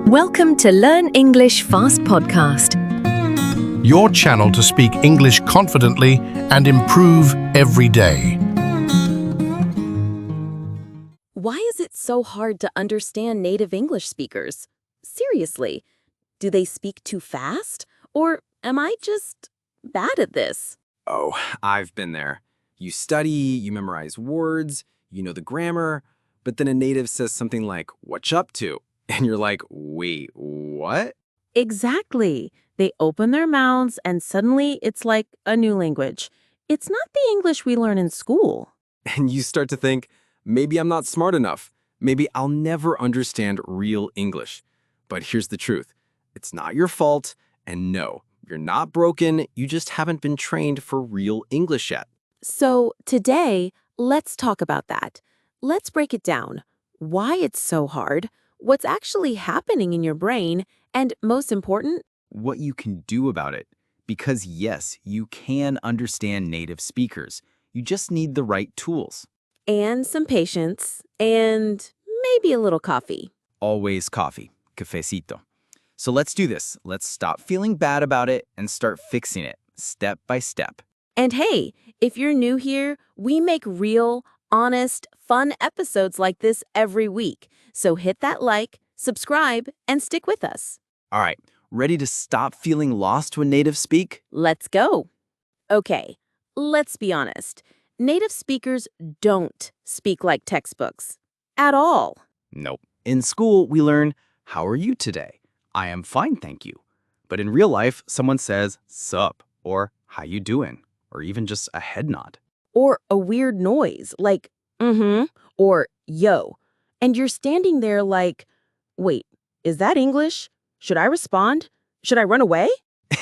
Welcome to Learn English Fast podcast. Your channel to speak English confidently and improve every day. Why is it so hard to understand native English speakers? Seriously, do they speak too fast? Or am I just bad at this? Oh, I've been there. You study, you memorize words, you know the grammar, but then a native says something like, "What you up to?" And you're like, wait, what? Exactly. They open their mouths and suddenly it's like a new language. It's not the English we learn in school. And you start to think, maybe I'm not smart enough. Maybe I'll never understand real English. But here's the truth. It's not your fault, and no, you're not broken, you just haven't been trained for real English yet. So today, let's talk about that. Let's break it down. Why it's so hard, what's actually happening in your brain, and most important, what you can do about it. Because yes, you can understand native speakers. You just need the right tools. and some patience, and maybe a little coffee. Always coffee, cafecito. So let's do this. Let's stop feeling bad about it and start fixing it, step by step. And hey, if you're new here, we make real, honest, fun episodes like this every week. So hit that like, subscribe, and stick with us. All right, ready to stop feeling lost when natives speak? Let's go. Okay, let's be honest. Native speakers don't speak like textbooks. At all. Nope. In school, we learn, "How are you today?" "I am fine, thank you." But in real life, someone says, "Sup," or "How you doing?" or even just a head nod. Or a weird noise like, or yo. And you're standing there like, wait, is that English? Should I respond? Should I run away?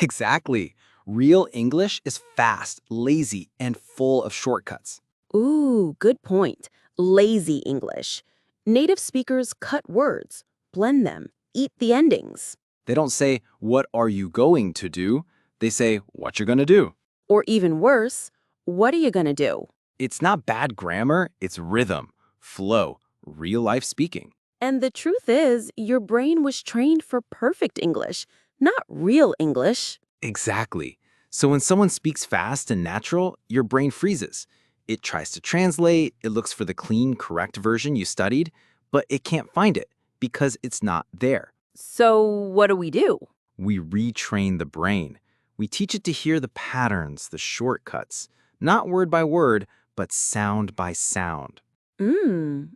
Exactly. Real English is fast, lazy, and full of shortcuts. Ooh, good point. Lazy English. Native speakers cut words, blend them, eat the endings. They don't say, "What are you going to do?" They say, "What you're gonna do." Or even worse, what are you gonna do? It's not bad grammar, it's rhythm, flow, real-life speaking. And the truth is, your brain was trained for perfect English, not real English. Exactly. So when someone speaks fast and natural, your brain freezes. It tries to translate, it looks for the clean, correct version you studied, but it can't find it because it's not there. So what do? We retrain the brain. We teach it to hear the patterns, the shortcuts, not word by word, but sound by sound.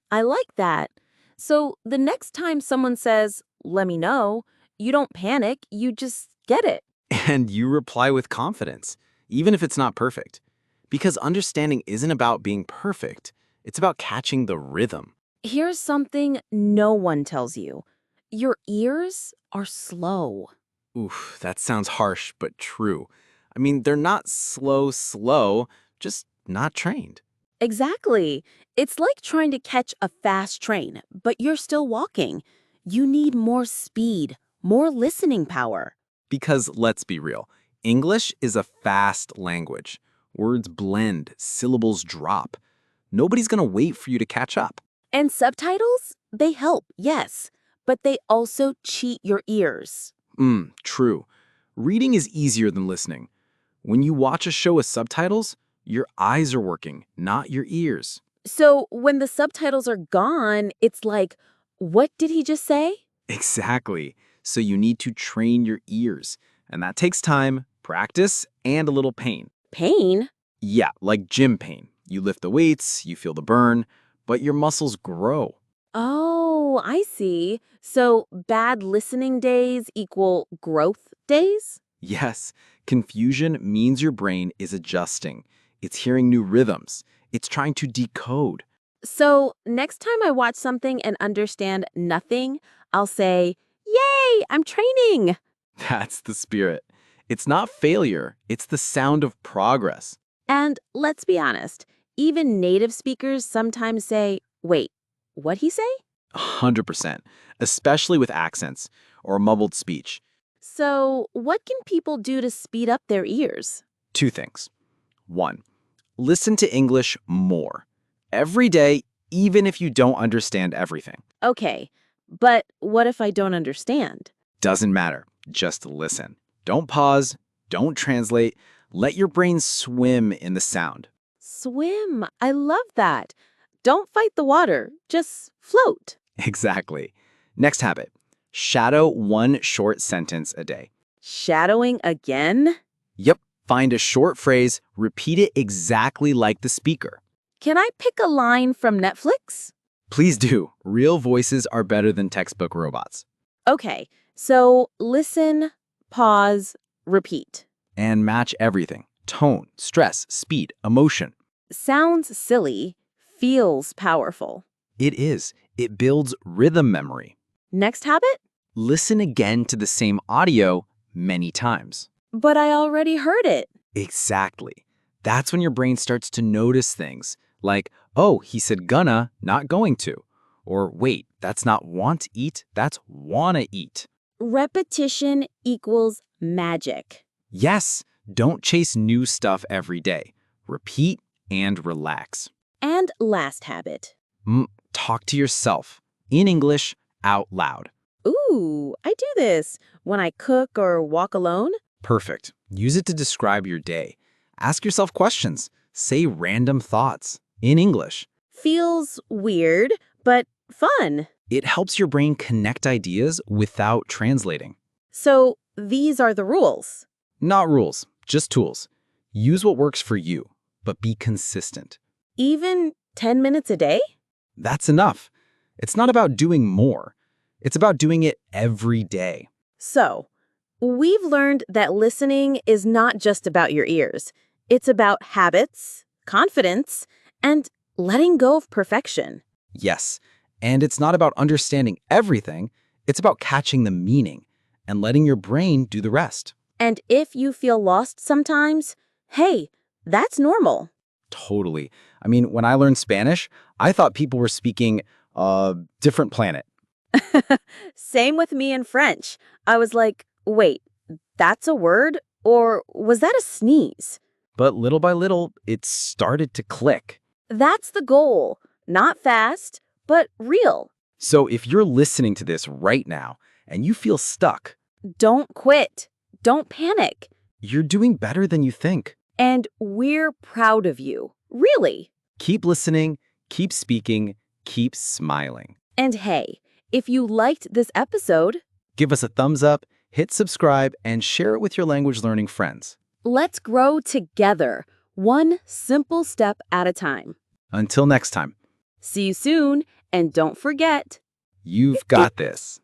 I like that. So the next time someone says, let me know, you don't panic, you just get it. And you reply with confidence, even if it's not perfect. Because understanding isn't about being perfect, it's about catching the rhythm. Here's something no one tells you. Your ears are slow. Oof, that sounds harsh, but true. I mean, they're not slow, just not trained. Exactly. It's like trying to catch a fast train, but you're still walking. You need more speed, more listening power. Because let's be real, English is a fast language. Words blend, syllables drop. Nobody's gonna wait for you to catch up. And subtitles? They help, yes, but they also cheat your ears. True. Reading is easier than listening. When you watch a show with subtitles, your eyes are working, not your ears. So when the subtitles are gone, it's like, what did he just say? Exactly. So you need to train your ears. And that takes time, practice, and a little pain. Pain? Yeah, like gym pain. You lift the weights, you feel the burn, but your muscles grow. Oh, I see. So bad listening days equal growth days? Yes, confusion means your brain is adjusting. It's hearing new rhythms. It's trying to decode. So next time I watch something and understand nothing, I'll say, yay, I'm training. That's the spirit. It's not failure, it's the sound of progress. And let's be honest, even native speakers sometimes say, wait, what'd he say? 100%, especially with accents or mumbled speech. So what can people do to speed up their ears? Two things. One, listen to English more. Every day, even if you don't understand everything. Okay, But what if I don't understand? Doesn't matter. Just listen. Don't pause. Don't translate. Let your brain swim in the sound. Swim. I love that. Don't fight the water. Just float. Exactly. Next habit. Shadow one short sentence a day. Shadowing again? Yep. Find a short phrase, repeat it exactly like the speaker. Can I pick a line from Netflix? Please do. Real voices are better than textbook robots. Okay, so listen, pause, repeat. And match everything. Tone, stress, speed, emotion. Sounds silly, feels powerful. It is. It builds rhythm memory. Next habit? Listen again to the same audio many times. But I already heard it. Exactly. That's when your brain starts to notice things like, oh, he said gonna, not going to. Or wait, that's not want to eat, that's wanna eat. Repetition equals magic. Yes, don't chase new stuff every day. Repeat and relax. And last habit. Talk to yourself in English out loud. Ooh, I do this when I cook or walk alone. Perfect. Use it to describe your day. Ask yourself questions. Say random thoughts in English. Feels weird, but fun. It helps your brain connect ideas without translating. So these are the rules. Not rules, just tools. Use what works for you, but be consistent. Even 10 minutes a day? That's enough. It's not about doing more. It's about doing it every day. So, we've learned that listening is not just about your ears. It's about habits, confidence, and letting go of perfection. Yes, and it's not about understanding everything. It's about catching the meaning and letting your brain do the rest. And if you feel lost sometimes, hey, that's normal. Totally. I mean, when I learned Spanish, I thought people were speaking a different planet. Same with me in French. I was like, wait, that's a word? Or was that a sneeze? But little by little, it started to click. That's the goal. Not fast, but real. So if you're listening to this right now and you feel stuck, Don't quit. Don't panic. you're doing better than you think. And we're proud of you. Really. Keep listening, keep speaking, keep smiling. And hey, if you liked this episode, Give us a thumbs up, hit subscribe, and share it with your language learning friends. let's grow together, one simple step at a time. Until next time, See you soon, and don't forget, you've got this.